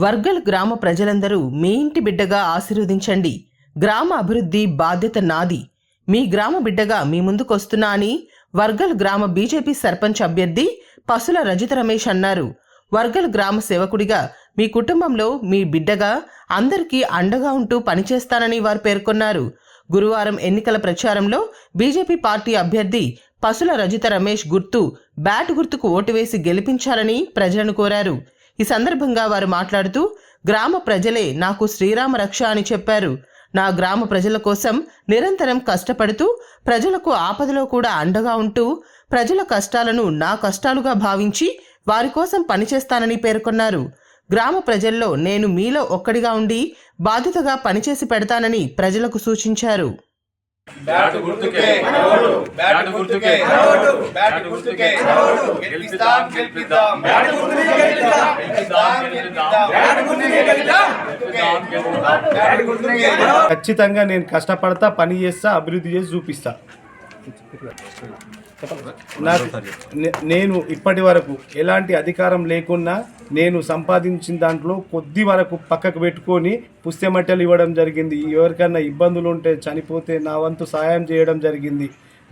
వర్గల్ గ్రామ ప్రజలందరూ మీ ఇంటి బిడ్డగా ఆశీర్వదించండి. గ్రామ అభివృద్ధి బాధ్యత నాది. మీ గ్రామ బిడ్డగా మీ ముందుకొస్తున్నా అని వర్గల్ గ్రామ బీజేపీ సర్పంచ్ అభ్యర్థి పసుల రజిత రమేష్ అన్నారు. వర్గల్ గ్రామ సేవకుడిగా మీ కుటుంబంలో మీ బిడ్డగా అందరికీ అండగా ఉంటూ పనిచేస్తానని వారు పేర్కొన్నారు. గురువారం ఎన్నికల ప్రచారంలో బీజేపీ పార్టీ అభ్యర్థి పసుల రజిత రమేష్ బ్యాట్ గుర్తుకు ఓటు వేసి గెలిపించాలని ప్రజలను కోరారు. ఈ సందర్భంగా వారు మాట్లాడుతూ గ్రామ ప్రజలే నాకు శ్రీరామ రక్ష అని చెప్పారు. నా గ్రామ ప్రజల కోసం నిరంతరం కష్టపడుతూ ప్రజలకు ఆపదలో కూడా అండగా ఉంటూ ప్రజల కష్టాలను నా కష్టాలుగా భావించి వారి కోసం పనిచేస్తానని పేర్కొన్నారు. గ్రామ ప్రజల్లో నేను మీలో ఒక్కడిగా ఉండి బాధ్యతగా పనిచేసి పెడతానని ప్రజలకు సూచించారు. ఖచ్చితంగా నేను కష్టపడతా, పని చేస్తా, అభివృద్ధి చేసి చూపిస్తా. నేను ఇప్పటి వరకు ఎలాంటి అధికారం లేకున్నా నేను సంపాదించిన దాంట్లో కొద్ది వరకు పక్కకు పెట్టుకొని పుస్తెమట్టెలు ఇవ్వడం జరిగింది. ఎవరికన్నా ఇబ్బందులు ఉంటే చనిపోతే నా వంతు సహాయం చేయడం జరిగింది.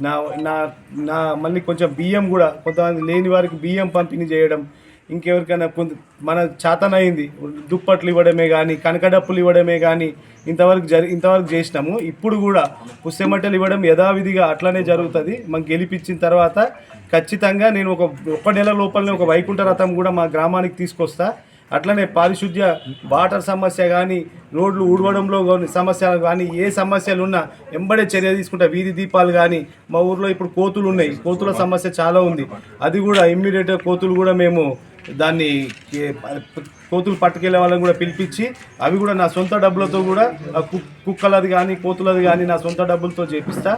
నా నా నా మళ్ళీ కొంచెం బియ్యం కూడా కొంతమంది లేని వారికి బియ్యం పంపిణీ చేయడం, ఇంకెవరికైనా మన చేతనైంది దుప్పట్లు ఇవ్వడమే కానీ, కనకడప్పులు ఇవ్వడమే కానీ ఇంతవరకు చేసినాము. ఇప్పుడు కూడా పుస్తెమట్టెలు ఇవ్వడం యథావిధిగా అట్లనే జరుగుతుంది. మాకు గెలిపించిన తర్వాత ఖచ్చితంగా నేను ఒక నెల లోపలనే ఒక వైకుంఠ రథం కూడా మా గ్రామానికి తీసుకొస్తా. అట్లనే పారిశుద్ధ్య వాటర్ సమస్య కానీ, రోడ్లు ఊడవడంలో సమస్యలు కానీ, ఏ సమస్యలు ఉన్నా వెంబడే చర్య తీసుకుంటా. వీధి దీపాలు కానీ, మా ఊర్లో ఇప్పుడు కోతులు ఉన్నాయి, కోతుల సమస్య చాలా ఉంది. అది కూడా ఇమ్మీడియట్గా కోతులు కూడా మేము దాన్ని కోతులు పట్టుకెళ్ళే వాళ్ళని కూడా పిలిపించి అవి కూడా నా సొంత డబ్బులతో కూడా కుక్కలది కానీ కోతులది కానీ నా సొంత డబ్బులతో చేపిస్తా.